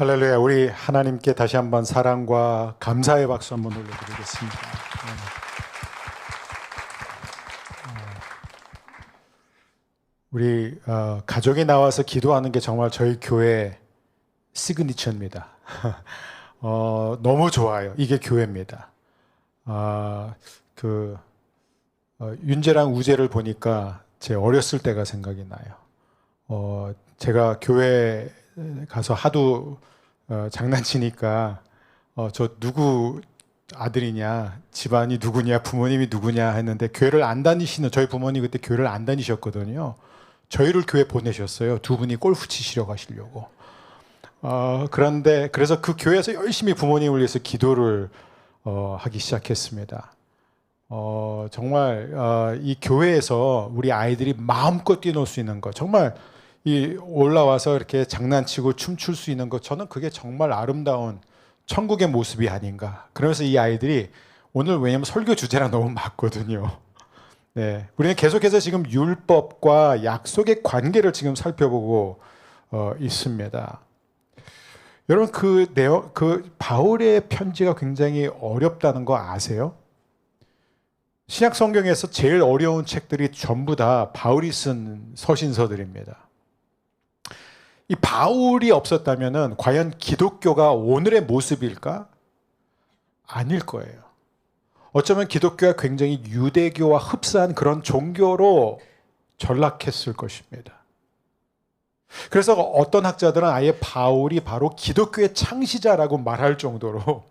할렐루야. 우리 하나님께 다시 한번 사랑과 감사의 박수 한번 올려드리겠습니다. 우리 가족이 나와서 기도하는 게 정말 저희 교회 시그니처입니다. 너무 좋아요. 이게 교회입니다. 윤재랑 우재를 보니까 제 어렸을 때가 생각이 나요. 제가 교회 가서 하도 장난치니까 저 누구 아들이냐, 집안이 누구냐, 부모님이 누구냐 했는데 교회를 안 다니시는, 저희 부모님 그때 교회를 안 다니셨거든요. 저희를 교회 보내셨어요. 두 분이 골프 치시러 가시려고. 그래서 그 교회에서 열심히 부모님을 위해서 기도를 하기 시작했습니다. 정말 이 교회에서 우리 아이들이 마음껏 뛰놀 수 있는 것, 정말 이 올라와서 이렇게 장난치고 춤출 수 있는 것, 저는 그게 정말 아름다운 천국의 모습이 아닌가. 그러면서 이 아이들이 오늘 왜냐면 설교 주제랑 너무 맞거든요. 네, 우리는 계속해서 지금 율법과 약속의 관계를 지금 살펴보고 있습니다. 여러분 그 바울의 편지가 굉장히 어렵다는 거 아세요? 신약 성경에서 제일 어려운 책들이 전부 다 바울이 쓴 서신서들입니다. 이 바울이 없었다면은 과연 기독교가 오늘의 모습일까? 아닐 거예요. 어쩌면 기독교가 굉장히 유대교와 흡사한 그런 종교로 전락했을 것입니다. 그래서 어떤 학자들은 아예 바울이 바로 기독교의 창시자라고 말할 정도로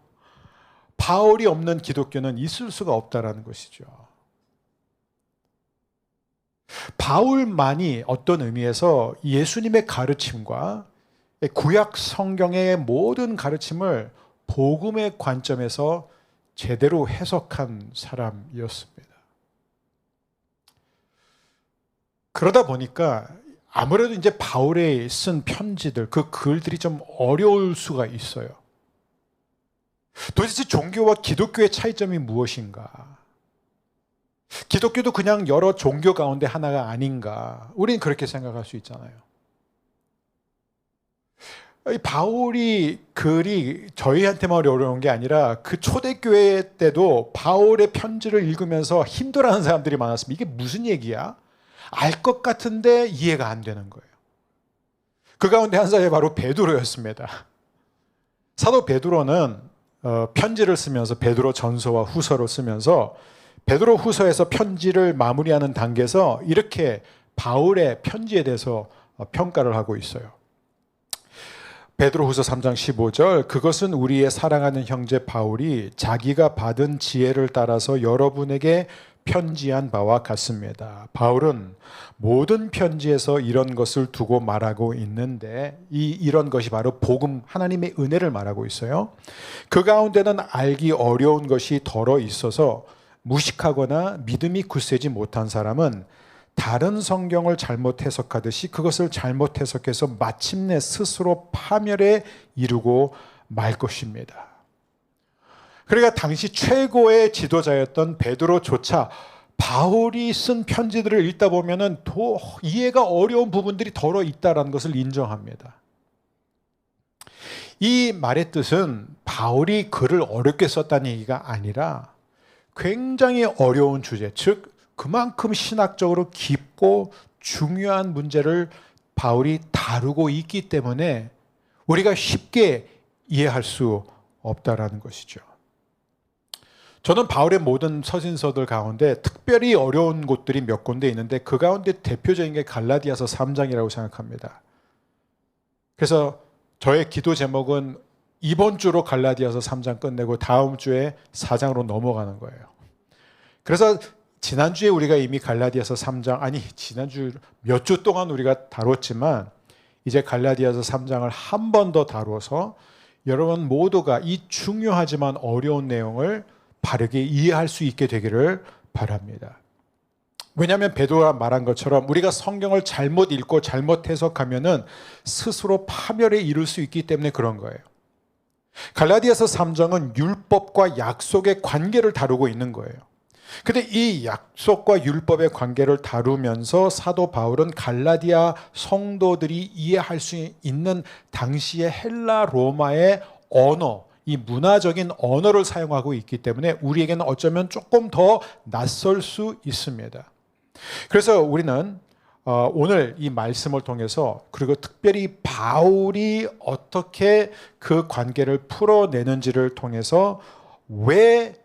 바울이 없는 기독교는 있을 수가 없다라는 것이죠. 바울만이 어떤 의미에서 예수님의 가르침과 구약 성경의 모든 가르침을 복음의 관점에서 제대로 해석한 사람이었습니다. 그러다 보니까 아무래도 이제 바울의 쓴 편지들, 그 글들이 좀 어려울 수가 있어요. 도대체 종교와 기독교의 차이점이 무엇인가? 기독교도 그냥 여러 종교 가운데 하나가 아닌가? 우리는 그렇게 생각할 수 있잖아요. 바울이 글이 저희한테만 어려운 게 아니라 그 초대교회 때도 바울의 편지를 읽으면서 힘들어하는 사람들이 많았습니다. 이게 무슨 얘기야? 알 것 같은데 이해가 안 되는 거예요. 그 가운데 한 사람이 바로 베드로였습니다. 사도 베드로는 편지를 쓰면서 베드로 전서와 후서를 쓰면서 베드로 후서에서 편지를 마무리하는 단계에서 이렇게 바울의 편지에 대해서 평가를 하고 있어요. 베드로 후서 3장 15절, 그것은 우리의 사랑하는 형제 바울이 자기가 받은 지혜를 따라서 여러분에게 편지한 바와 같습니다. 바울은 모든 편지에서 이런 것을 두고 말하고 있는데 이런 것이 바로 복음, 하나님의 은혜를 말하고 있어요. 그 가운데는 알기 어려운 것이 덜어 있어서 무식하거나 믿음이 굳세지 못한 사람은 다른 성경을 잘못 해석하듯이 그것을 잘못 해석해서 마침내 스스로 파멸에 이르고 말 것입니다. 그러니까 당시 최고의 지도자였던 베드로조차 바울이 쓴 편지들을 읽다 보면은 더 이해가 어려운 부분들이 덜어 있다는 것을 인정합니다. 이 말의 뜻은 바울이 글을 어렵게 썼다는 얘기가 아니라 굉장히 어려운 주제, 즉 그만큼 신학적으로 깊고 중요한 문제를 바울이 다루고 있기 때문에 우리가 쉽게 이해할 수 없다라는 것이죠. 저는 바울의 모든 서신서들 가운데 특별히 어려운 곳들이 몇 군데 있는데 그 가운데 대표적인 게 갈라디아서 3장이라고 생각합니다. 그래서 저의 기도 제목은 이번 주로 갈라디아서 3장 끝내고 다음 주에 4장으로 넘어가는 거예요. 그래서 지난주에 우리가 이미 갈라디아서 3장, 아니 지난주 몇 주 동안 우리가 다뤘지만 이제 갈라디아서 3장을 한 번 더 다루어서 여러분 모두가 이 중요하지만 어려운 내용을 바르게 이해할 수 있게 되기를 바랍니다. 왜냐하면 베드로가 말한 것처럼 우리가 성경을 잘못 읽고 잘못 해석하면은 스스로 파멸에 이를 수 있기 때문에 그런 거예요. 갈라디아서 3장은 율법과 약속의 관계를 다루고 있는 거예요. 근데 이 약속과 율법의 관계를 다루면서 사도 바울은 갈라디아 성도들이 이해할 수 있는 당시의 헬라 로마의 언어, 이 문화적인 언어를 사용하고 있기 때문에 우리에게는 어쩌면 조금 더 낯설 수 있습니다. 그래서 우리는 오늘 이 말씀을 통해서, 그리고 특별히 바울이 어떻게 그 관계를 풀어내는지를 통해서 왜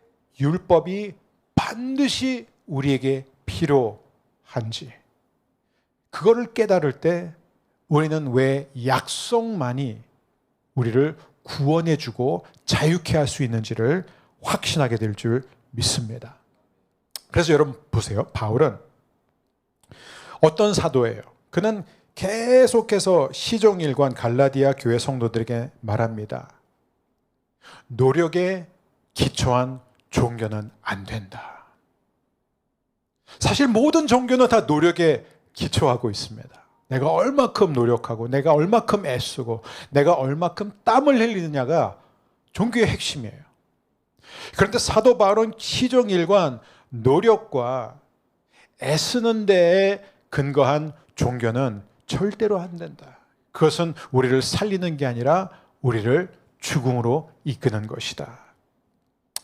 율법이 반드시 우리에게 필요한지, 그거를 깨달을 때 우리는 왜 약속만이 우리를 구원해주고 자유케 할 수 있는지를 확신하게 될 줄 믿습니다. 그래서 여러분 보세요. 바울은 어떤 사도예요? 그는 계속해서 시종일관 갈라디아 교회 성도들에게 말합니다. 노력에 기초한 종교는 안 된다. 사실 모든 종교는 다 노력에 기초하고 있습니다. 내가 얼마큼 노력하고 내가 얼마큼 애쓰고 내가 얼마큼 땀을 흘리느냐가 종교의 핵심이에요. 그런데 사도 바울은 시종일관 노력과 애쓰는 데에 근거한 종교는 절대로 안 된다. 그것은 우리를 살리는 게 아니라 우리를 죽음으로 이끄는 것이다.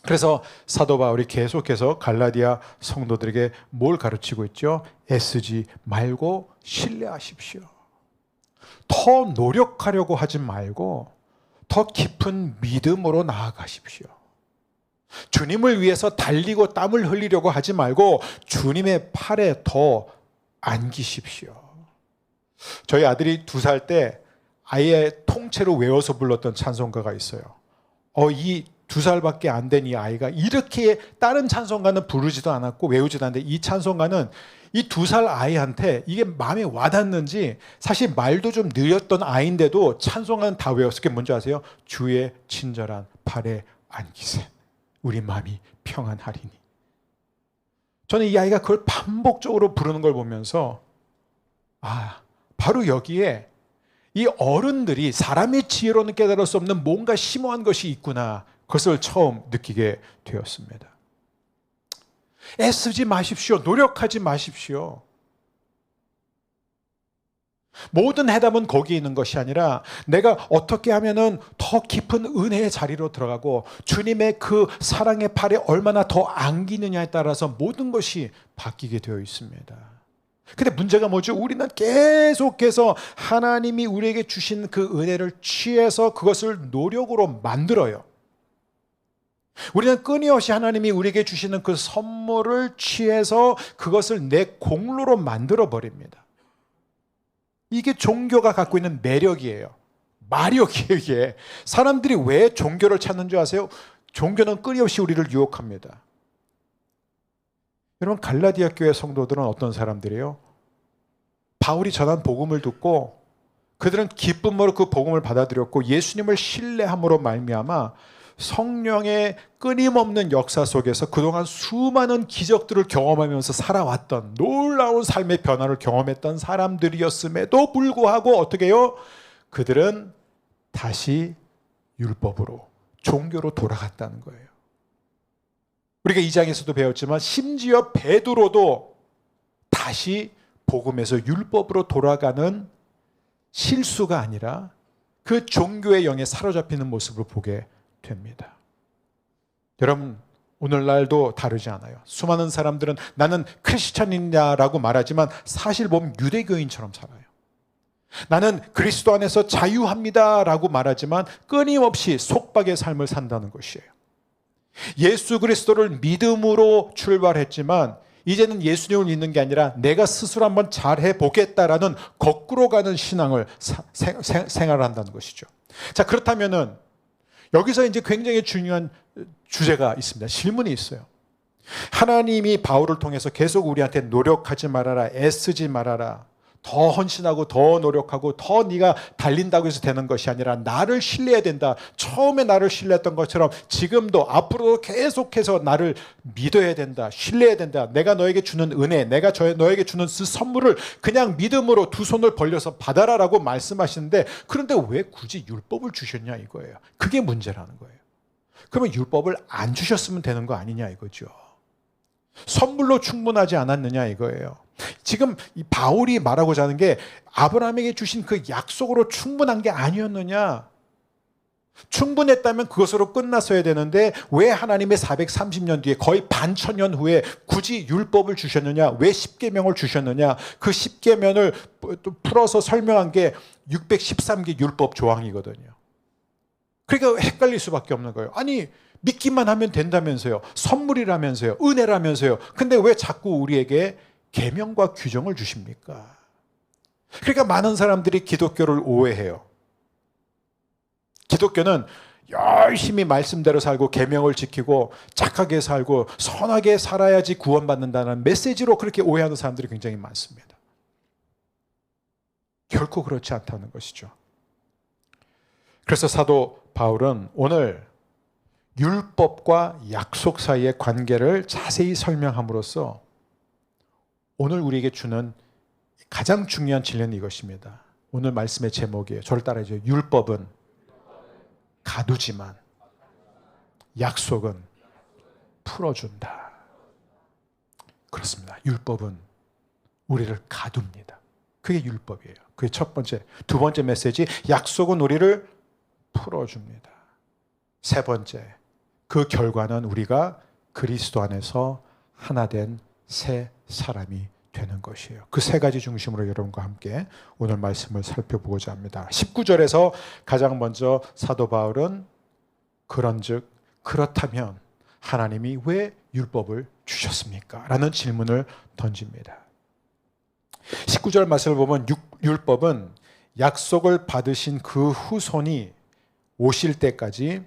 그래서 사도 바울이 계속해서 갈라디아 성도들에게 뭘 가르치고 있죠? 애쓰지 말고 신뢰하십시오. 더 노력하려고 하지 말고 더 깊은 믿음으로 나아가십시오. 주님을 위해서 달리고 땀을 흘리려고 하지 말고 주님의 팔에 더 안기십시오. 저희 아들이 2살 때 아예 통째로 외워서 불렀던 찬송가가 있어요. 이 2살밖에 안 된 이 아이가 이렇게 다른 찬송가는 부르지도 않았고 외우지도 않는데 이 찬송가는 이 2살 아이한테 이게 마음에 와닿는지, 사실 말도 좀 느렸던 아이인데도 찬송가는 다 외웠어요. 그게 뭔지 아세요? 주의 친절한 팔에 안기세 우리 마음이 평안하리니. 저는 이 아이가 그걸 반복적으로 부르는 걸 보면서 바로 여기에 이 어른들이 사람의 지혜로는 깨달을 수 없는 뭔가 심오한 것이 있구나, 그것을 처음 느끼게 되었습니다. 애쓰지 마십시오. 노력하지 마십시오. 모든 해답은 거기에 있는 것이 아니라 내가 어떻게 하면은 더 깊은 은혜의 자리로 들어가고 주님의 그 사랑의 팔에 얼마나 더 안기느냐에 따라서 모든 것이 바뀌게 되어 있습니다. 근데 문제가 뭐죠? 우리는 계속해서 하나님이 우리에게 주신 그 은혜를 취해서 그것을 노력으로 만들어요. 우리는 끊임없이 하나님이 우리에게 주시는 그 선물을 취해서 그것을 내 공로로 만들어 버립니다. 이게 종교가 갖고 있는 매력이에요. 마력이에요, 이게. 사람들이 왜 종교를 찾는 줄 아세요? 종교는 끊임없이 우리를 유혹합니다. 여러분, 갈라디아 교회 성도들은 어떤 사람들이에요? 바울이 전한 복음을 듣고 그들은 기쁨으로 그 복음을 받아들였고 예수님을 신뢰함으로 말미암아 성령의 끊임없는 역사 속에서 그동안 수많은 기적들을 경험하면서 살아왔던 놀라운 삶의 변화를 경험했던 사람들이었음에도 불구하고 어떻게 해요? 그들은 다시 율법으로, 종교로 돌아갔다는 거예요. 우리가 2장에서도 배웠지만 심지어 베드로도 다시 복음에서 율법으로 돌아가는 실수가 아니라 그 종교의 영에 사로잡히는 모습을 보게 됩니다. 여러분, 오늘날도 다르지 않아요. 수많은 사람들은 나는 크리스찬이냐라고 말하지만 사실 보면 유대교인처럼 살아요. 나는 그리스도 안에서 자유합니다라고 말하지만 끊임없이 속박의 삶을 산다는 것이에요. 예수 그리스도를 믿음으로 출발했지만 이제는 예수님을 믿는 게 아니라 내가 스스로 한번 잘해 보겠다라는 거꾸로 가는 신앙을 생활한다는 것이죠. 자, 그렇다면은 여기서 이제 굉장히 중요한 주제가 있습니다. 질문이 있어요. 하나님이 바울을 통해서 계속 우리한테 노력하지 말아라, 애쓰지 말아라, 더 헌신하고 더 노력하고 더 네가 달린다고 해서 되는 것이 아니라 나를 신뢰해야 된다. 처음에 나를 신뢰했던 것처럼 지금도 앞으로도 계속해서 나를 믿어야 된다. 신뢰해야 된다. 내가 너에게 주는 은혜, 내가 너에게 주는 그 선물을 그냥 믿음으로 두 손을 벌려서 받아라라고 말씀하시는데, 그런데 왜 굳이 율법을 주셨냐 이거예요. 그게 문제라는 거예요. 그러면 율법을 안 주셨으면 되는 거 아니냐 이거죠. 선물로 충분하지 않았느냐 이거예요. 지금 이 바울이 말하고자 하는 게 아브라함에게 주신 그 약속으로 충분한 게 아니었느냐. 충분했다면 그것으로 끝났어야 되는데 왜 하나님의 430년 뒤에 거의 반천년 후에 굳이 율법을 주셨느냐? 왜 십계명을 주셨느냐? 그 십계명을 풀어서 설명한 게 613개 율법 조항이거든요. 그러니까 헷갈릴 수밖에 없는 거예요. 아니 믿기만 하면 된다면서요. 선물이라면서요. 은혜라면서요. 근데 왜 자꾸 우리에게 계명과 규정을 주십니까? 그러니까 많은 사람들이 기독교를 오해해요. 기독교는 열심히 말씀대로 살고 계명을 지키고 착하게 살고 선하게 살아야지 구원받는다는 메시지로 그렇게 오해하는 사람들이 굉장히 많습니다. 결코 그렇지 않다는 것이죠. 그래서 사도 바울은 오늘 율법과 약속 사이의 관계를 자세히 설명함으로써 오늘 우리에게 주는 가장 중요한 진리는 이것입니다. 오늘 말씀의 제목이에요. 저를 따라해줘요. 율법은 가두지만 약속은 풀어준다. 그렇습니다. 율법은 우리를 가둡니다. 그게 율법이에요. 그게 첫 번째. 두 번째 메시지, 약속은 우리를 풀어줍니다. 세 번째, 그 결과는 우리가 그리스도 안에서 하나 된 새 사람이 되는 것이에요. 그 세 가지 중심으로 여러분과 함께 오늘 말씀을 살펴보고자 합니다. 19절에서 가장 먼저 사도 바울은 그런즉 그렇다면 하나님이 왜 율법을 주셨습니까? 라는 질문을 던집니다. 19절 말씀을 보면 율법은 약속을 받으신 그 후손이 오실 때까지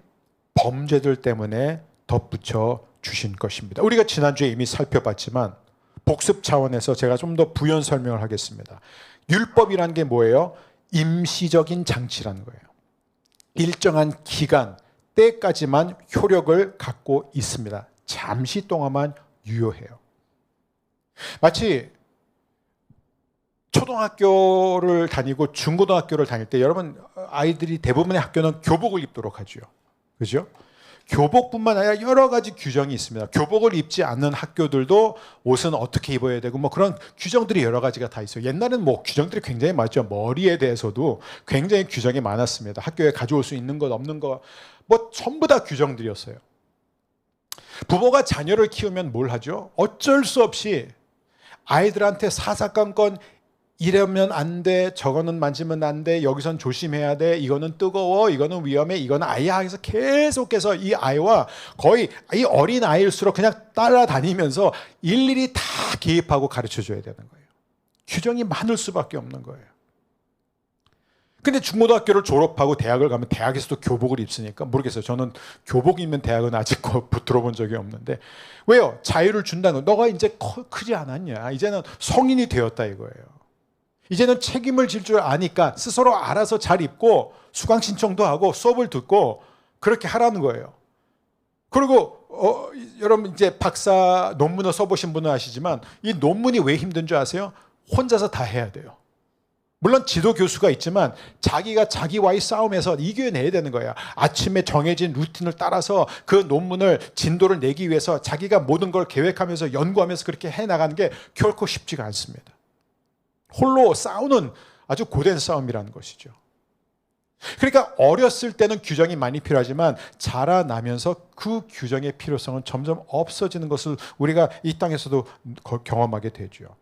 범죄들 때문에 덧붙여 주신 것입니다. 우리가 지난주에 이미 살펴봤지만 복습 차원에서 제가 좀 더 부연 설명을 하겠습니다. 율법이란 게 뭐예요? 임시적인 장치라는 거예요. 일정한 기간, 때까지만 효력을 갖고 있습니다. 잠시 동안만 유효해요. 마치 초등학교를 다니고 중고등학교를 다닐 때 여러분 아이들이 대부분의 학교는 교복을 입도록 하죠. 그죠? 교복뿐만 아니라 여러 가지 규정이 있습니다. 교복을 입지 않는 학교들도 옷은 어떻게 입어야 되고 뭐 그런 규정들이 여러 가지가 다 있어요. 옛날에는 뭐 규정들이 굉장히 많죠. 머리에 대해서도 굉장히 규정이 많았습니다. 학교에 가져올 수 있는 것 없는 것 뭐 전부 다 규정들이었어요. 부모가 자녀를 키우면 뭘 하죠? 어쩔 수 없이 아이들한테 사사건건 이러면 안 돼, 저거는 만지면 안 돼, 여기선 조심해야 돼, 이거는 뜨거워, 이거는 위험해, 이거는 아야 해서 계속해서 이 아이와 거의 이 어린 아이일수록 그냥 따라다니면서 일일이 다 개입하고 가르쳐줘야 되는 거예요. 규정이 많을 수밖에 없는 거예요. 근데 중고등학교를 졸업하고 대학을 가면 대학에서도 교복을 입으니까 모르겠어요. 저는 교복 입는 대학은 아직 들어본 적이 없는데 왜요? 자유를 준다는 거. 너가 이제 크지 않았냐? 이제는 성인이 되었다 이거예요. 이제는 책임을 질 줄 아니까 스스로 알아서 잘 입고 수강 신청도 하고 수업을 듣고 그렇게 하라는 거예요. 그리고 여러분 이제 박사 논문을 써보신 분은 아시지만 이 논문이 왜 힘든 줄 아세요? 혼자서 다 해야 돼요. 물론 지도 교수가 있지만 자기가 자기와의 싸움에서 이겨내야 되는 거예요. 아침에 정해진 루틴을 따라서 그 논문을 진도를 내기 위해서 자기가 모든 걸 계획하면서 연구하면서 그렇게 해나가는 게 결코 쉽지가 않습니다. 홀로 싸우는 아주 고된 싸움이라는 것이죠. 그러니까 어렸을 때는 규정이 많이 필요하지만 자라나면서 그 규정의 필요성은 점점 없어지는 것을 우리가 이 땅에서도 경험하게 되죠.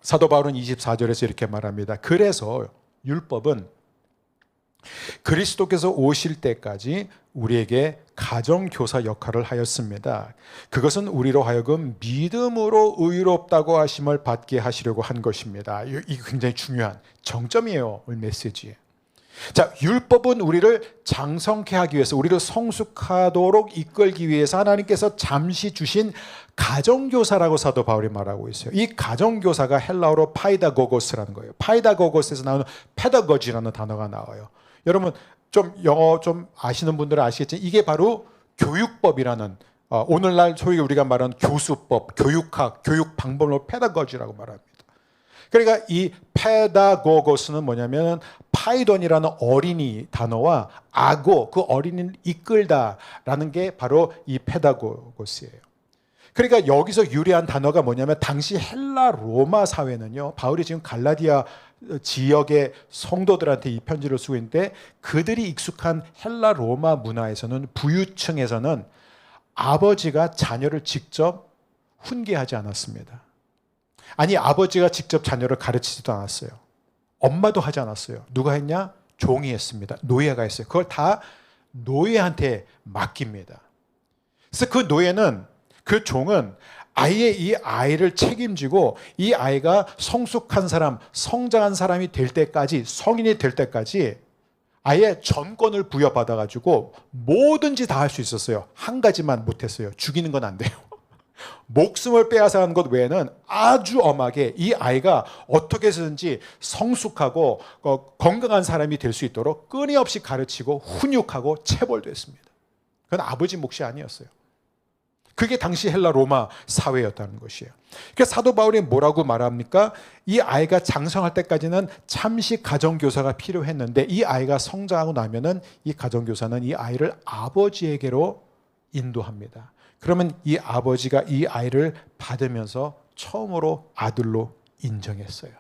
사도 바울은 24절에서 이렇게 말합니다. 그래서 율법은 그리스도께서 오실 때까지 우리에게 가정교사 역할을 하였습니다. 그것은 우리로 하여금 믿음으로 의롭다고 하심을 받게 하시려고 한 것입니다. 이게 굉장히 중요한 정점이에요. 오늘 메시지에. 자, 율법은 우리를 장성케 하기 위해서, 우리를 성숙하도록 이끌기 위해서 하나님께서 잠시 주신 가정교사라고 사도 바울이 말하고 있어요. 이 가정교사가 헬라어로 파이다고고스라는 거예요. 파이다고고스에서 나오는 페다거지라는 단어가 나와요. 여러분 좀 영어 좀 아시는 분들은 아시겠지만 이게 바로 교육법이라는 오늘날 소위 우리가 말하는 교수법, 교육학, 교육 방법으로 페다거지라고 말합니다. 그러니까 이 페다고고스는 뭐냐면 파이돈이라는 어린이 단어와 아고, 그 어린이를 이끌다라는 게 바로 이 페다고고스예요. 그러니까 여기서 유리한 단어가 뭐냐면 당시 헬라 로마 사회는요. 바울이 지금 갈라디아 지역의 성도들한테 이 편지를 쓰고 있는데 그들이 익숙한 헬라 로마 문화에서는 부유층에서는 아버지가 자녀를 직접 훈계하지 않았습니다. 아니 아버지가 직접 자녀를 가르치지도 않았어요. 엄마도 하지 않았어요. 누가 했냐? 종이 했습니다. 노예가 했어요. 그걸 다 노예한테 맡깁니다. 그래서 그 노예는 그 종은 아예 이 아이를 책임지고 이 아이가 성숙한 사람, 성장한 사람이 될 때까지 성인이 될 때까지 아예 전권을 부여받아가지고 뭐든지 다 할 수 있었어요. 한 가지만 못했어요. 죽이는 건 안 돼요. 목숨을 빼앗아가는 것 외에는 아주 엄하게 이 아이가 어떻게 해서든지 성숙하고 건강한 사람이 될 수 있도록 끊임없이 가르치고 훈육하고 체벌도 했습니다. 그건 아버지 몫이 아니었어요. 그게 당시 헬라 로마 사회였다는 것이에요. 그래서 사도 바울이 뭐라고 말합니까? 이 아이가 장성할 때까지는 잠시 가정교사가 필요했는데 이 아이가 성장하고 나면은 이 가정교사는 이 아이를 아버지에게로 인도합니다. 그러면 이 아버지가 이 아이를 받으면서 처음으로 아들로 인정했어요.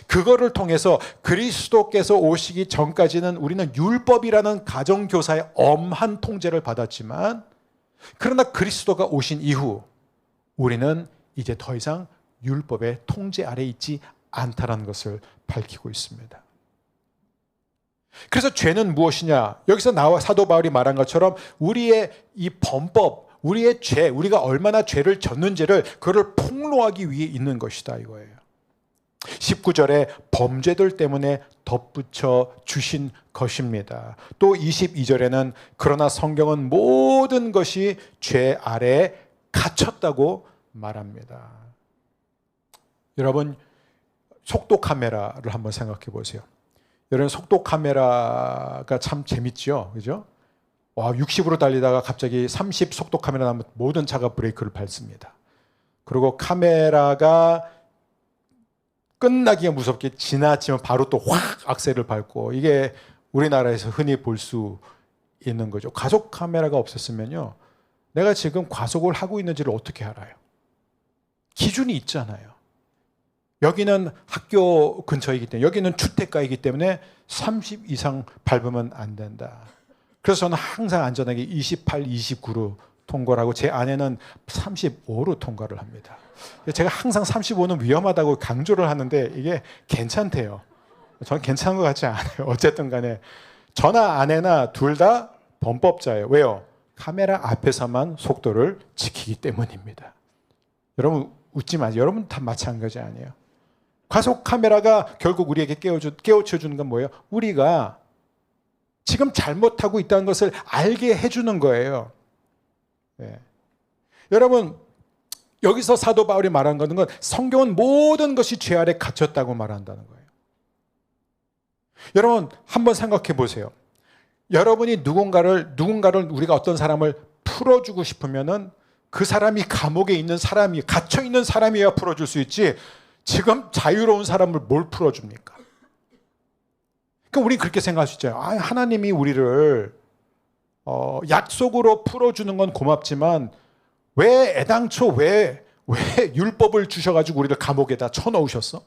그거를 통해서 그리스도께서 오시기 전까지는 우리는 율법이라는 가정교사의 엄한 통제를 받았지만 그러나 그리스도가 오신 이후 우리는 이제 더 이상 율법의 통제 아래 있지 않다는 것을 밝히고 있습니다. 그래서 죄는 무엇이냐? 여기서 나와 사도 바울이 말한 것처럼 우리의 이 범법, 우리의 죄, 우리가 얼마나 죄를 졌는지를 그를 폭로하기 위해 있는 것이다 이거예요. 19절에 범죄들 때문에 덧붙여 주신 것입니다. 또 22절에는 그러나 성경은 모든 것이 죄 아래에 갇혔다고 말합니다. 여러분 속도 카메라를 한번 생각해 보세요. 여러분 속도 카메라가 참 재밌죠, 그죠? 와 60으로 달리다가 갑자기 30 속도 카메라 나면 모든 차가 브레이크를 밟습니다. 그리고 카메라가 끝나기가 무섭게 지나치면 바로 또 확 악셀을 밟고 이게 우리나라에서 흔히 볼 수 있는 거죠. 가속 카메라가 없었으면요. 내가 지금 과속을 하고 있는지를 어떻게 알아요? 기준이 있잖아요. 여기는 학교 근처이기 때문에 여기는 주택가이기 때문에 30 이상 밟으면 안 된다. 그래서 저는 항상 안전하게 28, 29로 통과를 하고 제 아내는 35로 통과를 합니다. 제가 항상 35는 위험하다고 강조를 하는데 이게 괜찮대요. 저는 괜찮은 것 같지 않아요. 어쨌든 간에 저나 아내나 둘 다 범법자예요. 왜요? 카메라 앞에서만 속도를 지키기 때문입니다. 여러분 웃지 마세요. 여러분 다 마찬가지 아니에요. 과속 카메라가 결국 우리에게 깨우쳐주는 건 뭐예요? 우리가 지금 잘못하고 있다는 것을 알게 해주는 거예요. 네. 여러분 여기서 사도 바울이 말한 것은 성경은 모든 것이 죄 아래 갇혔다고 말한다는 거예요. 여러분 한번 생각해 보세요. 여러분이 누군가를 우리가 어떤 사람을 풀어주고 싶으면은 그 사람이 감옥에 있는 사람이 갇혀 있는 사람이어야 풀어줄 수 있지. 지금 자유로운 사람을 뭘 풀어줍니까? 그러니까 우리는 그렇게 생각할 수 있잖아요. 하나님이 우리를 약속으로 풀어주는 건 고맙지만 왜 애당초 왜 율법을 주셔가지고 우리를 감옥에다 쳐넣으셨어?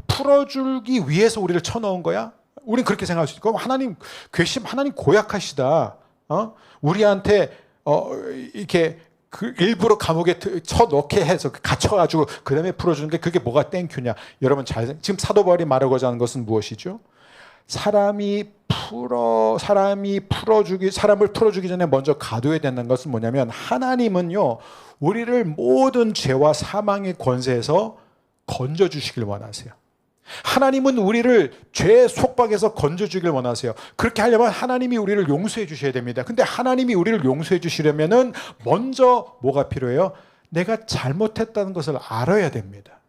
풀어주기 위해서 우리를 쳐넣은 거야? 우리는 그렇게 생각할 수 있고 하나님 괘씸, 하나님 고약하시다. 우리한테 이렇게 일부러 감옥에 쳐넣게 해서 갇혀가지고 그 다음에 풀어주는 게 그게 뭐가 땡큐냐? 여러분 지금 사도 바울이 말하고자 하는 것은 무엇이죠? 사람을 풀어주기 전에 먼저 가둬야 되는 것은 뭐냐면 하나님은요 우리를 모든 죄와 사망의 권세에서 건져주시길 원하세요. 하나님은 우리를 죄의 속박에서 건져주길 원하세요. 그렇게 하려면 하나님이 우리를 용서해 주셔야 됩니다. 근데 하나님이 우리를 용서해 주시려면은 먼저 뭐가 필요해요? 내가 잘못했다는 것을 알아야 됩니다.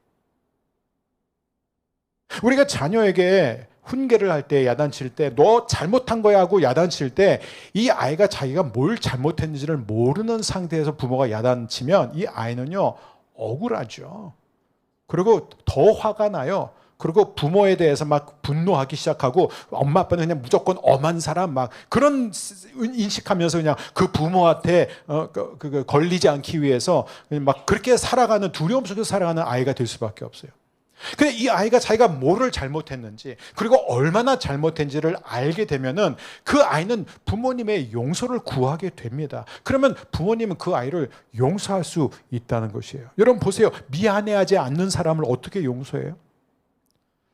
우리가 자녀에게 훈계를 할 때, 야단칠 때, 너 잘못한 거야 하고 야단칠 때 이 아이가 자기가 뭘 잘못했는지를 모르는 상태에서 부모가 야단치면 이 아이는요 억울하죠. 그리고 더 화가 나요. 그리고 부모에 대해서 막 분노하기 시작하고 엄마 아빠는 그냥 무조건 엄한 사람 막 그런 인식하면서 그냥 그 부모한테 걸리지 않기 위해서 막 그렇게 살아가는 두려움 속에서 살아가는 아이가 될 수밖에 없어요. 근데 이 아이가 자기가 뭐를 잘못했는지 그리고 얼마나 잘못했는지를 알게 되면은 그 아이는 부모님의 용서를 구하게 됩니다. 그러면 부모님은 그 아이를 용서할 수 있다는 것이에요. 여러분 보세요. 미안해하지 않는 사람을 어떻게 용서해요?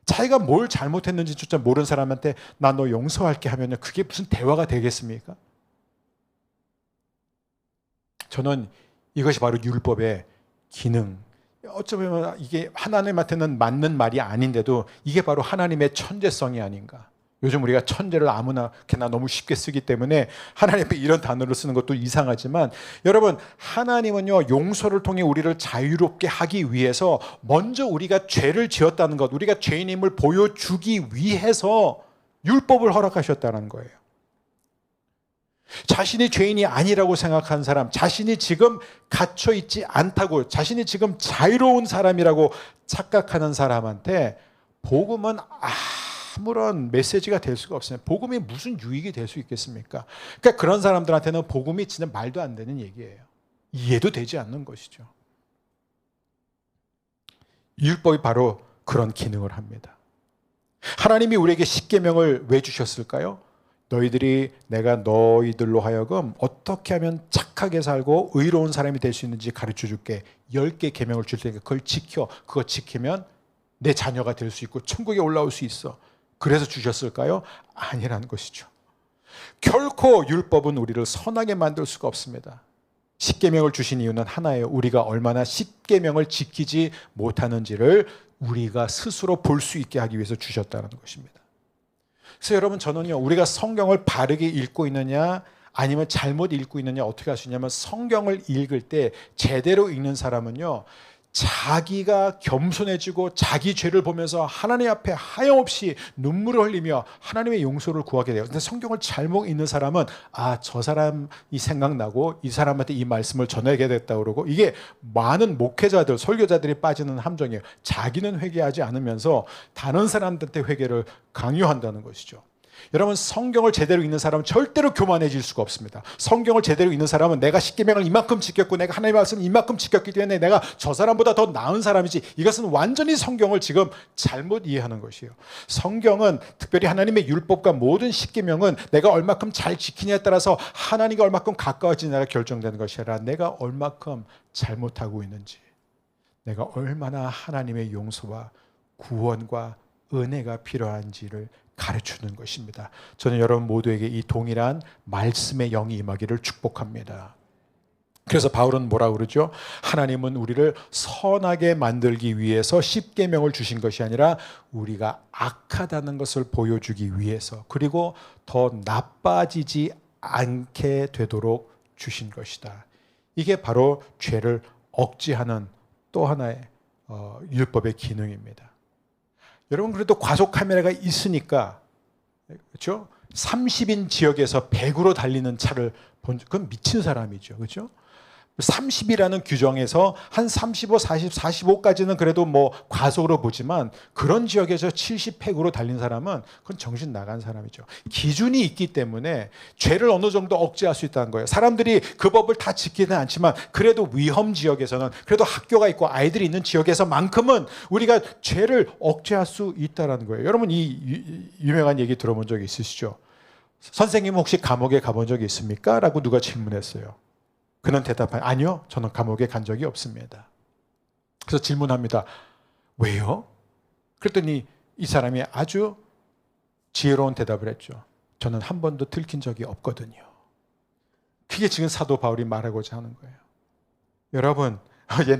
자기가 뭘 잘못했는지조차 모르는 사람한테 나 너 용서할게 하면은 그게 무슨 대화가 되겠습니까? 저는 이것이 바로 율법의 기능. 어쩌면 이게 하나님한테는 맞는 말이 아닌데도 이게 바로 하나님의 천재성이 아닌가. 요즘 우리가 천재를 아무나게나 너무 쉽게 쓰기 때문에 하나님 앞에 이런 단어를 쓰는 것도 이상하지만 여러분 하나님은요 용서를 통해 우리를 자유롭게 하기 위해서 먼저 우리가 죄를 지었다는 것, 우리가 죄인임을 보여주기 위해서 율법을 허락하셨다는 거예요. 자신이 죄인이 아니라고 생각한 사람, 자신이 지금 갇혀 있지 않다고, 자신이 지금 자유로운 사람이라고 착각하는 사람한테 복음은 아무런 메시지가 될 수가 없어요. 복음이 무슨 유익이 될 수 있겠습니까? 그러니까 그런 사람들한테는 복음이 진짜 말도 안 되는 얘기예요. 이해도 되지 않는 것이죠. 율법이 바로 그런 기능을 합니다. 하나님이 우리에게 십계명을 왜 주셨을까요? 너희들이 내가 너희들로 하여금 어떻게 하면 착하게 살고 의로운 사람이 될 수 있는지 가르쳐 줄게. 10개 계명을 줄 테니까 그걸 지켜. 그거 지키면 내 자녀가 될 수 있고 천국에 올라올 수 있어. 그래서 주셨을까요? 아니라는 것이죠. 결코 율법은 우리를 선하게 만들 수가 없습니다. 십계명을 주신 이유는 하나예요. 우리가 얼마나 십계명을 지키지 못하는지를 우리가 스스로 볼 수 있게 하기 위해서 주셨다는 것입니다. 그래서 여러분 저는요 우리가 성경을 바르게 읽고 있느냐 아니면 잘못 읽고 있느냐 어떻게 할 수 있냐면 성경을 읽을 때 제대로 읽는 사람은요 자기가 겸손해지고 자기 죄를 보면서 하나님 앞에 하염없이 눈물을 흘리며 하나님의 용서를 구하게 돼요. 근데 성경을 잘못 읽는 사람은 저 사람이 생각나고 이 사람한테 이 말씀을 전해야겠다 그러고 이게 많은 목회자들, 설교자들이 빠지는 함정이에요. 자기는 회개하지 않으면서 다른 사람들한테 회개를 강요한다는 것이죠. 여러분 성경을 제대로 읽는 사람은 절대로 교만해질 수가 없습니다. 성경을 제대로 읽는 사람은 내가 십계명을 이만큼 지켰고 내가 하나님의 말씀을 이만큼 지켰기 때문에 내가 저 사람보다 더 나은 사람이지. 이것은 완전히 성경을 지금 잘못 이해하는 것이에요. 성경은 특별히 하나님의 율법과 모든 십계명은 내가 얼마큼 잘 지키냐에 따라서 하나님과 얼마큼 가까워지냐가 결정되는 것이 아니라 내가 얼마큼 잘못하고 있는지, 내가 얼마나 하나님의 용서와 구원과 은혜가 필요한지를 가르치는 것입니다. 저는 여러분 모두에게 이 동일한 말씀의 영이 임하기를 축복합니다. 그래서 바울은 뭐라고 그러죠? 하나님은 우리를 선하게 만들기 위해서 십계명을 주신 것이 아니라 우리가 악하다는 것을 보여주기 위해서 그리고 더 나빠지지 않게 되도록 주신 것이다. 이게 바로 죄를 억제하는 또 하나의 율법의 기능입니다. 여러분 그래도 과속 카메라가 있으니까 그렇죠? 30인 지역에서 100으로 달리는 차를 그건 미친 사람이죠. 그렇죠? 30이라는 규정에서 한 35, 40, 45까지는 그래도 뭐 과속으로 보지만 그런 지역에서 70, 100으로 달린 사람은 그건 정신 나간 사람이죠. 기준이 있기 때문에 죄를 어느 정도 억제할 수 있다는 거예요. 사람들이 그 법을 다 지키는 않지만 그래도 위험 지역에서는 그래도 학교가 있고 아이들이 있는 지역에서만큼은 우리가 죄를 억제할 수 있다는 거예요. 여러분 이 유명한 얘기 들어본 적 있으시죠? 선생님은 혹시 감옥에 가본 적이 있습니까? 라고 누가 질문했어요. 그는 대답하여 아니요, 저는 감옥에 간 적이 없습니다. 그래서 질문합니다. 왜요? 그랬더니 이 사람이 아주 지혜로운 대답을 했죠. 저는 한 번도 들킨 적이 없거든요. 그게 지금 사도 바울이 말하고자 하는 거예요. 여러분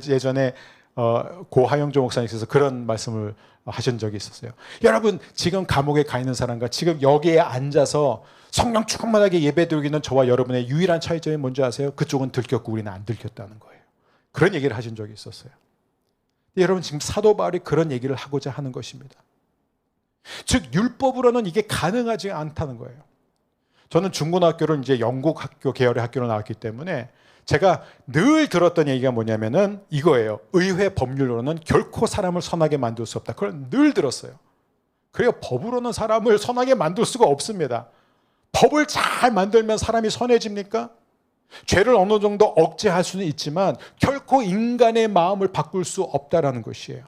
예전에 고 하영조 목사님께서 그런 말씀을 하신 적이 있었어요. 여러분 지금 감옥에 가 있는 사람과 지금 여기에 앉아서 성령 충만하게 예배드리고 있는 저와 여러분의 유일한 차이점이 뭔지 아세요? 그쪽은 들켰고 우리는 안 들켰다는 거예요. 그런 얘기를 하신 적이 있었어요. 여러분 지금 사도 바울이 그런 얘기를 하고자 하는 것입니다. 즉 율법으로는 이게 가능하지 않다는 거예요. 저는 중고등학교를 이제 영국 학교 계열의 학교로 나왔기 때문에 제가 늘 들었던 얘기가 뭐냐면은 이거예요. 의회 법률로는 결코 사람을 선하게 만들 수 없다. 그걸 늘 들었어요. 그래요. 법으로는 사람을 선하게 만들 수가 없습니다. 법을 잘 만들면 사람이 선해집니까? 죄를 어느 정도 억제할 수는 있지만 결코 인간의 마음을 바꿀 수 없다라는 것이에요.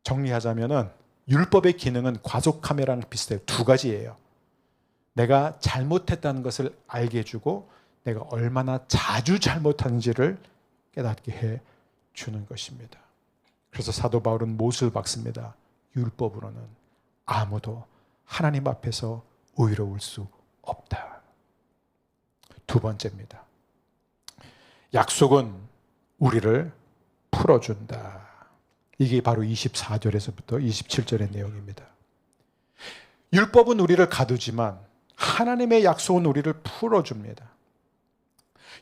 정리하자면은 율법의 기능은 과속 카메라랑 비슷해요. 두 가지예요. 내가 잘못했다는 것을 알게 해주고 내가 얼마나 자주 잘못하는지를 깨닫게 해 주는 것입니다. 그래서 사도 바울은 못을 박습니다. 율법으로는 아무도 하나님 앞에서 의로울 수 없다. 두 번째입니다. 약속은 우리를 풀어준다. 이게 바로 24절에서부터 27절의 내용입니다. 율법은 우리를 가두지만 하나님의 약속은 우리를 풀어줍니다.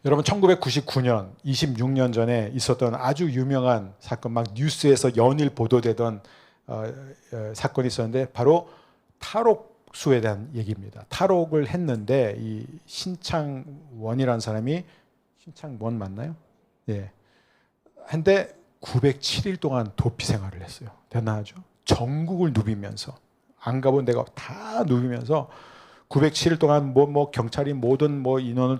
여러분 1999년 26년 전에 있었던 아주 유명한 사건, 막 뉴스에서 연일 보도되던 사건이 있었는데 바로 탈옥수에 대한 얘기입니다. 탈옥을 했는데 이 신창원이라는 사람이, 신창원 맞나요? 예. 근데 907일 동안 도피 생활을 했어요. 대단하죠? 전국을 누비면서, 안 가본 데가 다 누비면서 907일 동안 뭐 경찰이 모든 인원을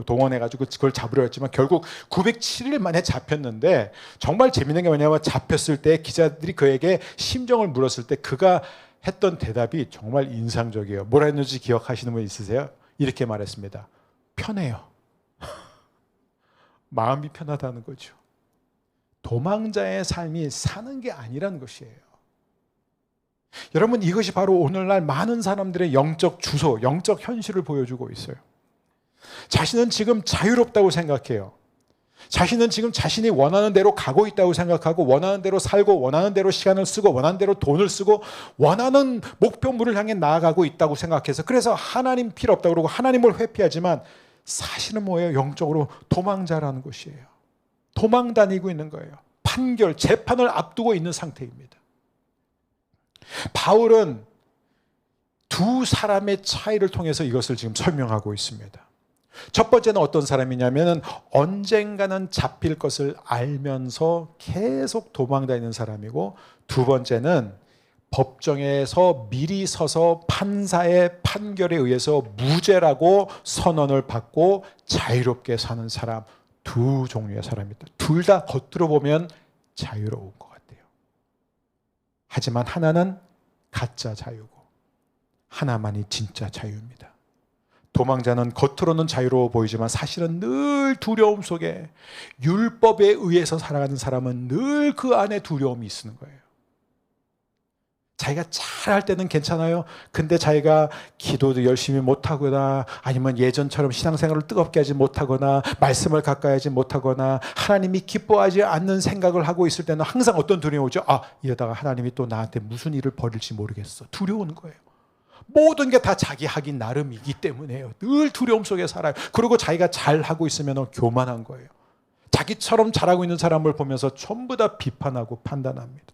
동원해가지고 그걸 잡으려 했지만 결국 907일 만에 잡혔는데, 정말 재밌는 게 뭐냐면 잡혔을 때 기자들이 그에게 심정을 물었을 때 그가 했던 대답이 정말 인상적이에요. 뭐라 했는지 기억하시는 분 있으세요? 이렇게 말했습니다. 편해요. 마음이 편하다는 거죠. 도망자의 삶이 사는 게 아니라는 것이에요. 여러분, 이것이 바로 오늘날 많은 사람들의 영적 주소, 영적 현실을 보여주고 있어요. 자신은 지금 자유롭다고 생각해요. 자신은 지금 자신이 원하는 대로 가고 있다고 생각하고, 원하는 대로 살고, 원하는 대로 시간을 쓰고, 원하는 대로 돈을 쓰고, 원하는 목표물을 향해 나아가고 있다고 생각해서, 그래서 하나님 필요 없다고 그러고 하나님을 회피하지만 사실은 뭐예요? 영적으로 도망자라는 것이에요. 도망 다니고 있는 거예요. 판결, 재판을 앞두고 있는 상태입니다. 바울은 두 사람의 차이를 통해서 이것을 지금 설명하고 있습니다. 첫 번째는 어떤 사람이냐면 언젠가는 잡힐 것을 알면서 계속 도망다니는 사람이고, 두 번째는 법정에서 미리 서서 판사의 판결에 의해서 무죄라고 선언을 받고 자유롭게 사는 사람, 두 종류의 사람입니다. 둘 다 겉으로 보면 자유로운 것 같아요. 하지만 하나는 가짜 자유고 하나만이 진짜 자유입니다. 도망자는 겉으로는 자유로워 보이지만 사실은 늘 두려움 속에, 율법에 의해서 살아가는 사람은 늘 그 안에 두려움이 있는 거예요. 자기가 잘할 때는 괜찮아요. 근데 자기가 기도도 열심히 못하거나, 아니면 예전처럼 신앙생활을 뜨겁게 하지 못하거나, 말씀을 가까이 하지 못하거나, 하나님이 기뻐하지 않는 생각을 하고 있을 때는 항상 어떤 두려움이 오죠? 이러다가 하나님이 또 나한테 무슨 일을 벌일지 모르겠어. 두려운 거예요. 모든 게 다 자기 하기 나름이기 때문에요. 늘 두려움 속에 살아요. 그리고 자기가 잘하고 있으면 교만한 거예요. 자기처럼 잘하고 있는 사람을 보면서 전부 다 비판하고 판단합니다.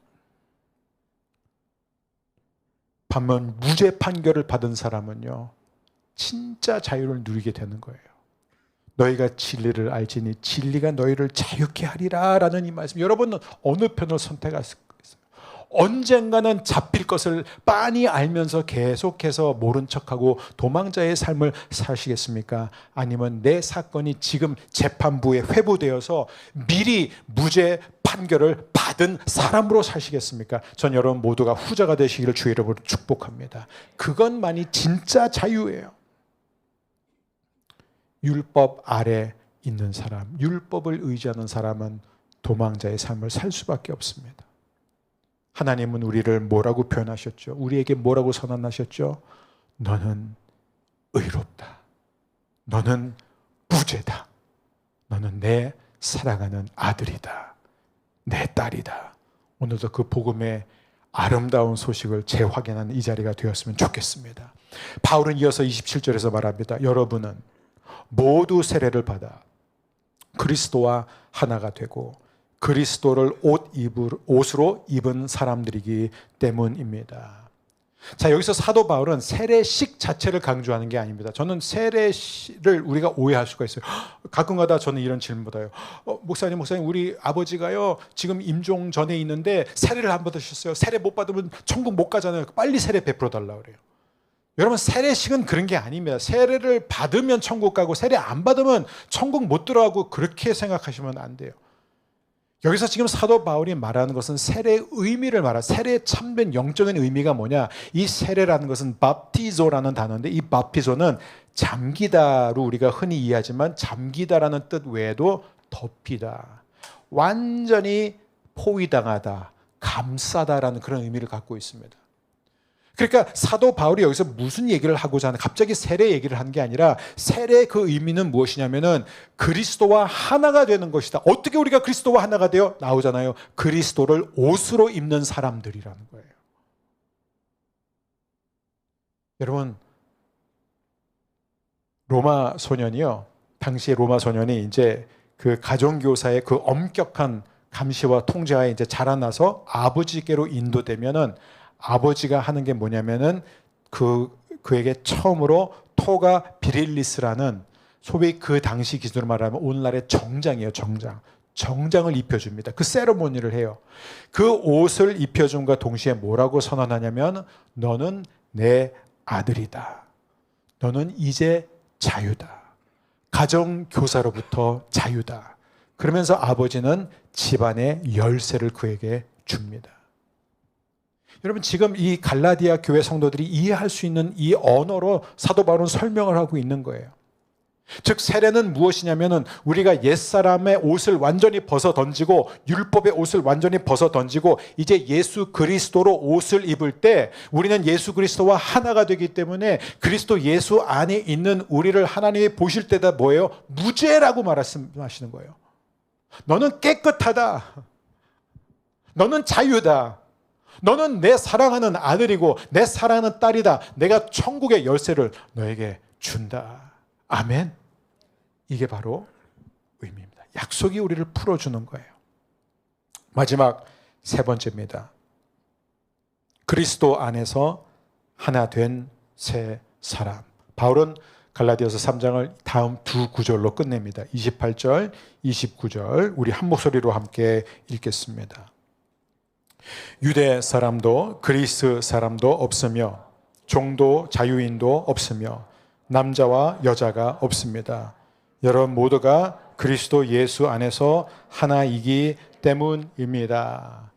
반면 무죄 판결을 받은 사람은요, 진짜 자유를 누리게 되는 거예요. 너희가 진리를 알지니 진리가 너희를 자유케 하리라 라는 이 말씀. 여러분은 어느 편을 선택하실 거예요? 언젠가는 잡힐 것을 빤히 알면서 계속해서 모른 척하고 도망자의 삶을 사시겠습니까? 아니면 내 사건이 지금 재판부에 회부되어서 미리 무죄 판결을 받은 사람으로 사시겠습니까? 전 여러분 모두가 후자가 되시기를 주의 이름으로 축복합니다. 그것만이 진짜 자유예요. 율법 아래 있는 사람, 율법을 의지하는 사람은 도망자의 삶을 살 수밖에 없습니다. 하나님은 우리를 뭐라고 표현하셨죠? 우리에게 뭐라고 선언하셨죠? 너는 의롭다. 너는 무죄다. 너는 내 사랑하는 아들이다. 내 딸이다. 오늘도 그 복음의 아름다운 소식을 재확인하는 이 자리가 되었으면 좋겠습니다. 바울은 이어서 27절에서 말합니다. 여러분은 모두 세례를 받아 그리스도와 하나가 되고 그리스도를 옷으로 입은 사람들이기 때문입니다. 자, 여기서 사도 바울은 세례식 자체를 강조하는 게 아닙니다. 저는 세례를 우리가 오해할 수가 있어요. 가끔가다 저는 이런 질문 받아요. 목사님, 우리 아버지가요 지금 임종 전에 있는데 세례를 안 받으셨어요. 세례 못 받으면 천국 못 가잖아요. 빨리 세례 베풀어 달라 그래요. 여러분, 세례식은 그런 게 아닙니다. 세례를 받으면 천국 가고 세례 안 받으면 천국 못 들어가고 그렇게 생각하시면 안 돼요. 여기서 지금 사도 바울이 말하는 것은 세례의 의미를 말하는, 세례의 참된 영적인 의미가 뭐냐? 이 세례라는 것은 밥티조라는 단어인데, 이 밥티조는 잠기다로 우리가 흔히 이해하지만 잠기다라는 뜻 외에도 덮이다, 완전히 포위당하다, 감싸다라는 그런 의미를 갖고 있습니다. 그러니까 사도 바울이 여기서 무슨 얘기를 하고자 하는, 갑자기 세례 얘기를 하는 게 아니라 세례의 그 의미는 무엇이냐면은 그리스도와 하나가 되는 것이다. 어떻게 우리가 그리스도와 하나가 되어? 나오잖아요. 그리스도를 옷으로 입는 사람들이라는 거예요. 여러분, 로마 소년이요, 당시에 로마 소년이 이제 그 가정교사의 그 엄격한 감시와 통제하에 이제 자라나서 아버지께로 인도되면은 아버지가 하는 게 뭐냐면은 그에게 처음으로 토가 비릴리스라는, 소위 그 당시 기준으로 말하면 오늘날의 정장이에요. 정장을 입혀줍니다. 그 세레모니를 해요. 그 옷을 입혀줌과 동시에 뭐라고 선언하냐면, 너는 내 아들이다. 너는 이제 자유다. 가정교사로부터 자유다. 그러면서 아버지는 집안의 열쇠를 그에게 줍니다. 여러분, 지금 이 갈라디아 교회 성도들이 이해할 수 있는 이 언어로 사도 바울은 설명을 하고 있는 거예요. 즉, 세례는 무엇이냐면은 우리가 옛사람의 옷을 완전히 벗어 던지고 율법의 옷을 완전히 벗어 던지고 이제 예수 그리스도로 옷을 입을 때 우리는 예수 그리스도와 하나가 되기 때문에 그리스도 예수 안에 있는 우리를 하나님이 보실 때다 뭐예요? 무죄라고 말씀하시는 거예요. 너는 깨끗하다. 너는 자유다. 너는 내 사랑하는 아들이고 내 사랑하는 딸이다. 내가 천국의 열쇠를 너에게 준다. 아멘. 이게 바로 의미입니다. 약속이 우리를 풀어주는 거예요. 마지막 세 번째입니다. 그리스도 안에서 하나 된 새 사람. 바울은 갈라디아서 3장을 다음 두 구절로 끝냅니다. 28절, 29절 우리 한 목소리로 함께 읽겠습니다. 유대 사람도 그리스 사람도 없으며 종도 자유인도 없으며 남자와 여자가 없습니다. 여러분 모두가 그리스도 예수 안에서 하나이기 때문입니다.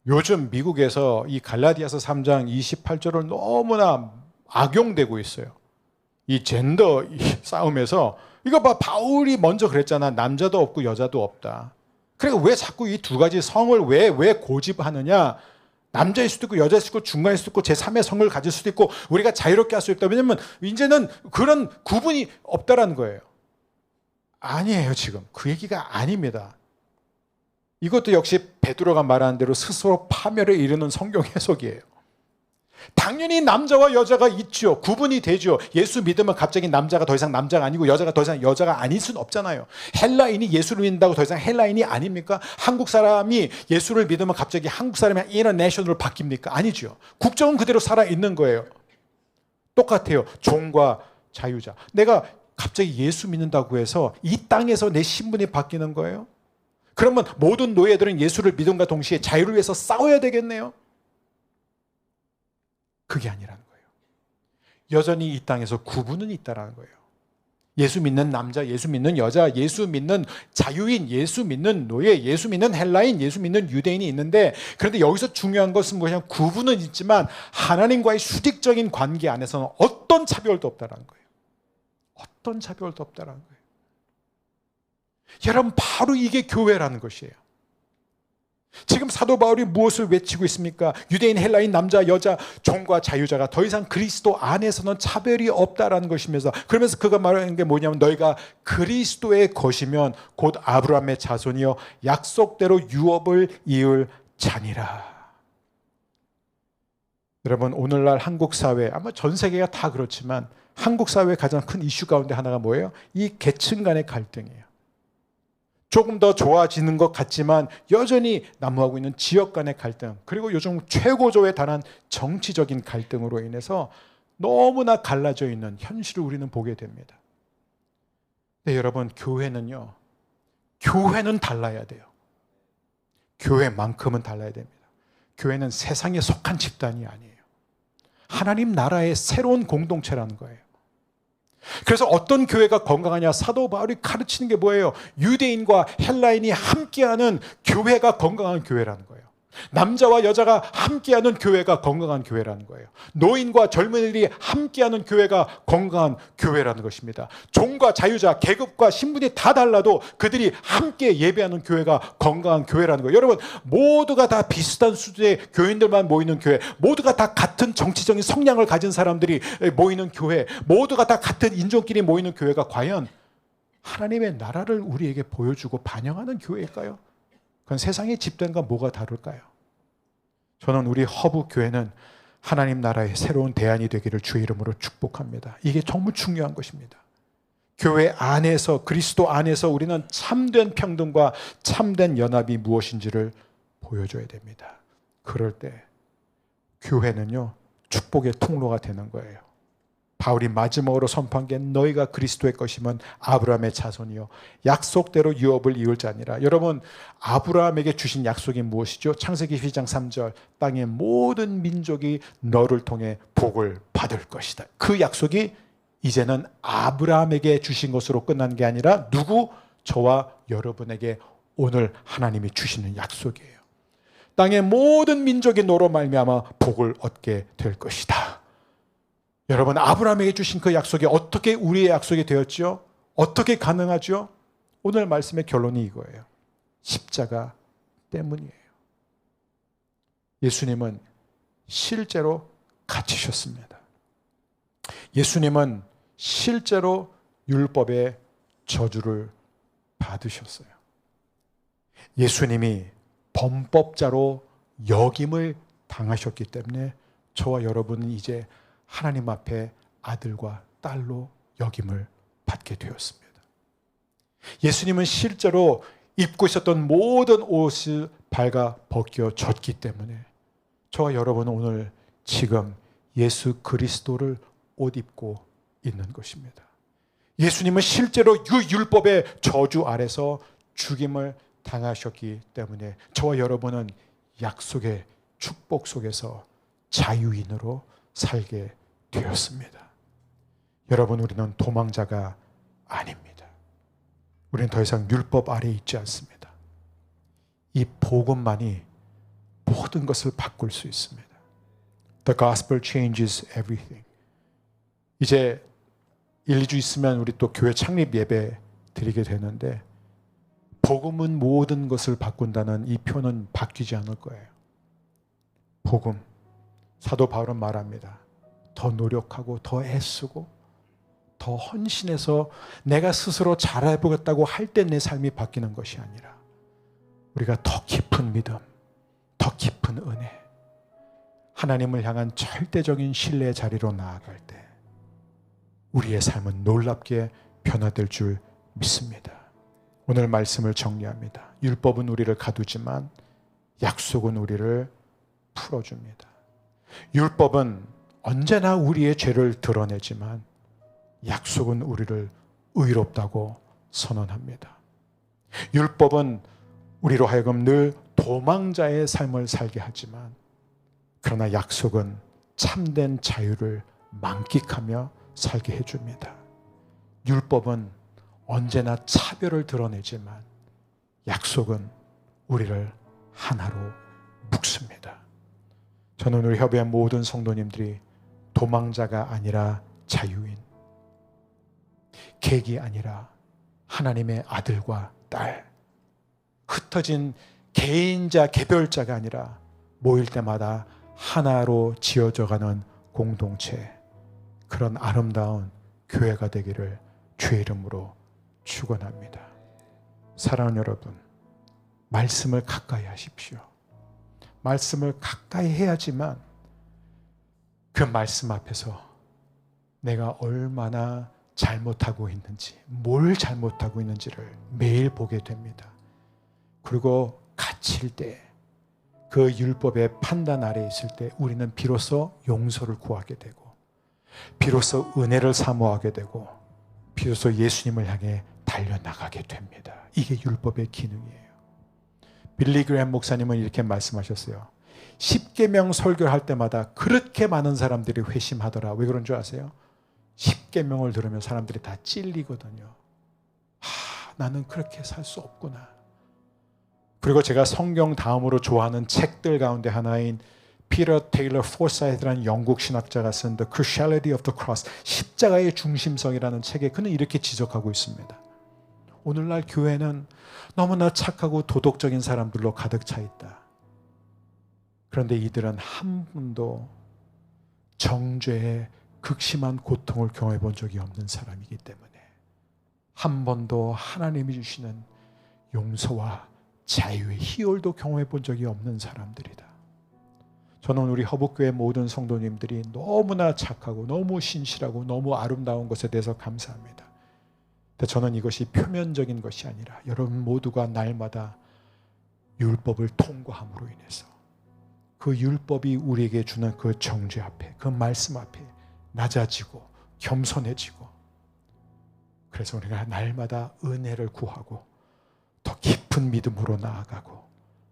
요즘 미국에서 이 갈라디아서 3장 28절을 너무나 악용되고 있어요. 이 젠더 싸움에서 이거 봐, 바울이 먼저 그랬잖아. 남자도 없고 여자도 없다. 그러니까 왜 자꾸 이 두 가지 성을 왜 고집하느냐? 남자일 수도 있고 여자일 수도 있고 중간일 수도 있고 제3의 성을 가질 수도 있고 우리가 자유롭게 할 수 있다. 왜냐하면 이제는 그런 구분이 없다라는 거예요. 아니에요. 지금 그 얘기가 아닙니다. 이것도 역시 베드로가 말하는 대로 스스로 파멸에 이르는 성경 해석이에요. 당연히 남자와 여자가 있죠. 구분이 되죠. 예수 믿으면 갑자기 남자가 더 이상 남자가 아니고 여자가 더 이상 여자가 아닐 수는 없잖아요. 헬라인이 예수를 믿는다고 더 이상 헬라인이 아닙니까? 한국 사람이 예수를 믿으면 갑자기 한국 사람이 인터내셔널로 바뀝니까? 아니죠. 국적은 그대로 살아있는 거예요. 똑같아요. 종과 자유자. 내가 갑자기 예수 믿는다고 해서 이 땅에서 내 신분이 바뀌는 거예요? 그러면 모든 노예들은 예수를 믿음과 동시에 자유를 위해서 싸워야 되겠네요? 그게 아니라는 거예요. 여전히 이 땅에서 구분은 있다라는 거예요. 예수 믿는 남자, 예수 믿는 여자, 예수 믿는 자유인, 예수 믿는 노예, 예수 믿는 헬라인, 예수 믿는 유대인이 있는데, 그런데 여기서 중요한 것은 뭐냐면 구분은 있지만 하나님과의 수직적인 관계 안에서는 어떤 차별도 없다라는 거예요. 어떤 차별도 없다라는 거예요. 여러분, 바로 이게 교회라는 것이에요. 지금 사도 바울이 무엇을 외치고 있습니까? 유대인, 헬라인, 남자, 여자, 종과 자유자가 더 이상 그리스도 안에서는 차별이 없다라는 것이면서, 그러면서 그가 말하는 게 뭐냐면 너희가 그리스도의 것이면 곧 아브라함의 자손이요 약속대로 유업을 이을 자니라. 여러분, 오늘날 한국 사회, 아마 전 세계가 다 그렇지만 한국 사회의 가장 큰 이슈 가운데 하나가 뭐예요? 이 계층 간의 갈등이에요. 조금 더 좋아지는 것 같지만 여전히 난무하고 있는 지역 간의 갈등, 그리고 요즘 최고조에 달한 정치적인 갈등으로 인해서 너무나 갈라져 있는 현실을 우리는 보게 됩니다. 네, 여러분, 교회는 달라야 돼요. 교회만큼은 달라야 됩니다. 교회는 세상에 속한 집단이 아니에요. 하나님 나라의 새로운 공동체라는 거예요. 그래서 어떤 교회가 건강하냐? 사도 바울이 가르치는 게 뭐예요? 유대인과 헬라인이 함께하는 교회가 건강한 교회라는 거예요. 남자와 여자가 함께하는 교회가 건강한 교회라는 거예요. 노인과 젊은이들이 함께하는 교회가 건강한 교회라는 것입니다. 종과 자유자, 계급과 신분이 다 달라도 그들이 함께 예배하는 교회가 건강한 교회라는 거예요. 여러분, 모두가 다 비슷한 수준의 교인들만 모이는 교회, 모두가 다 같은 정치적인 성향을 가진 사람들이 모이는 교회, 모두가 다 같은 인종끼리 모이는 교회가 과연 하나님의 나라를 우리에게 보여주고 반영하는 교회일까요? 그건 세상의 집단과 뭐가 다를까요? 저는 우리 허브 교회는 하나님 나라의 새로운 대안이 되기를 주의 이름으로 축복합니다. 이게 정말 중요한 것입니다. 교회 안에서, 그리스도 안에서 우리는 참된 평등과 참된 연합이 무엇인지를 보여줘야 됩니다. 그럴 때 교회는요, 축복의 통로가 되는 거예요. 바울이 마지막으로 선포한 게 너희가 그리스도의 것이면 아브라함의 자손이요 약속대로 유업을 이을 자니라. 여러분, 아브라함에게 주신 약속이 무엇이죠? 창세기 12장 3절, 땅의 모든 민족이 너를 통해 복을 받을 것이다. 그 약속이 이제는 아브라함에게 주신 것으로 끝난 게 아니라 누구? 저와 여러분에게 오늘 하나님이 주시는 약속이에요. 땅의 모든 민족이 너로 말미암아 복을 얻게 될 것이다. 여러분, 아브라함에게 주신 그 약속이 어떻게 우리의 약속이 되었죠? 어떻게 가능하죠? 오늘 말씀의 결론이 이거예요. 십자가 때문이에요. 예수님은 실제로 갇히셨습니다. 예수님은 실제로 율법의 저주를 받으셨어요. 예수님이 범법자로 역임을 당하셨기 때문에 저와 여러분은 이제 하나님 앞에 아들과 딸로 역임을 받게 되었습니다. 예수님은 실제로 입고 있었던 모든 옷을 발가 벗겨졌기 때문에 저와 여러분은 오늘 지금 예수 그리스도를 옷 입고 있는 것입니다. 예수님은 실제로 율법의 저주 아래서 죽임을 당하셨기 때문에 저와 여러분은 약속의 축복 속에서 자유인으로 살게 되었습니다. 여러분, 우리는 도망자가 아닙니다. 우리는 더 이상 율법 아래에 있지 않습니다. 이 복음만이 모든 것을 바꿀 수 있습니다. The gospel changes everything. 이제 1, 2주 있으면 우리 또 교회 창립 예배 드리게 되는데 복음은 모든 것을 바꾼다는 이 표는 바뀌지 않을 거예요. 복음. 사도 바울은 말합니다. 더 노력하고 더 애쓰고 더 헌신해서 내가 스스로 잘해보겠다고 할 때 내 삶이 바뀌는 것이 아니라 우리가 더 깊은 믿음, 더 깊은 은혜, 하나님을 향한 절대적인 신뢰의 자리로 나아갈 때 우리의 삶은 놀랍게 변화될 줄 믿습니다. 오늘 말씀을 정리합니다. 율법은 우리를 가두지만 약속은 우리를 풀어줍니다. 율법은 언제나 우리의 죄를 드러내지만 약속은 우리를 의롭다고 선언합니다. 율법은 우리로 하여금 늘 도망자의 삶을 살게 하지만 그러나 약속은 참된 자유를 만끽하며 살게 해줍니다. 율법은 언제나 차별을 드러내지만 약속은 우리를 하나로 묶습니다. 저는 우리 협의한 모든 성도님들이 도망자가 아니라 자유인, 객이 아니라 하나님의 아들과 딸, 흩어진 개인자, 개별자가 아니라 모일 때마다 하나로 지어져가는 공동체, 그런 아름다운 교회가 되기를 주의 이름으로 축원합니다. 사랑하는 여러분, 말씀을 가까이 하십시오. 말씀을 가까이 해야지만 그 말씀 앞에서 내가 얼마나 잘못하고 있는지, 뭘 잘못하고 있는지를 매일 보게 됩니다. 그리고 갇힐 때, 그 율법의 판단 아래에 있을 때 우리는 비로소 용서를 구하게 되고, 비로소 은혜를 사모하게 되고, 비로소 예수님을 향해 달려나가게 됩니다. 이게 율법의 기능이에요. 빌리 그레이엄 목사님은 이렇게 말씀하셨어요. 10계명 설교할 때마다 그렇게 많은 사람들이 회심하더라. 왜 그런 줄 아세요? 10계명을 들으면 사람들이 다 찔리거든요. 나는 그렇게 살 수 없구나. 그리고 제가 성경 다음으로 좋아하는 책들 가운데 하나인 피터 테일러 포사이트라는 영국 신학자가 쓴 The Cruciality of the Cross, 십자가의 중심성이라는 책에 그는 이렇게 지적하고 있습니다. 오늘날 교회는 너무나 착하고 도덕적인 사람들로 가득 차 있다. 그런데 이들은 한 번도 정죄의 극심한 고통을 경험해 본 적이 없는 사람이기 때문에 한 번도 하나님이 주시는 용서와 자유의 희열도 경험해 본 적이 없는 사람들이다. 저는 우리 허북교회 모든 성도님들이 너무나 착하고 너무 신실하고 너무 아름다운 것에 대해서 감사합니다. 근데 저는 이것이 표면적인 것이 아니라 여러분 모두가 날마다 율법을 통과함으로 인해서 그 율법이 우리에게 주는 그 정죄 앞에, 그 말씀 앞에 낮아지고 겸손해지고, 그래서 우리가 날마다 은혜를 구하고 더 깊은 믿음으로 나아가고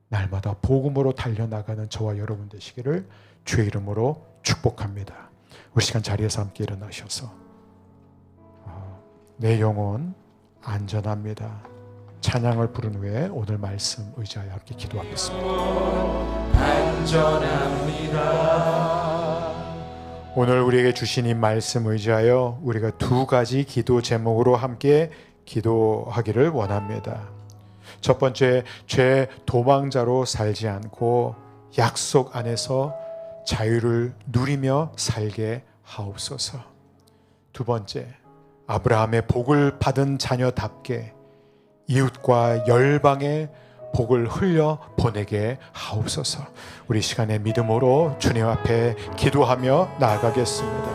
날마다 복음으로 달려나가는 저와 여러분 되시기를 주의 이름으로 축복합니다. 우리 시간 자리에서 함께 일어나셔서 내 영혼 안전합니다. 찬양을 부른 후에 오늘 말씀 의지하여 함께 기도하겠습니다. 안전합니다. 오늘 우리에게 주신 이 말씀 의지하여 우리가 두 가지 기도 제목으로 함께 기도하기를 원합니다. 첫 번째, 죄 도망자로 살지 않고 약속 안에서 자유를 누리며 살게 하옵소서. 두 번째, 아브라함의 복을 받은 자녀답게 이웃과 열방의 복을 흘려 보내게 하옵소서. 우리 시간에 믿음으로 주님 앞에 기도하며 나아가겠습니다.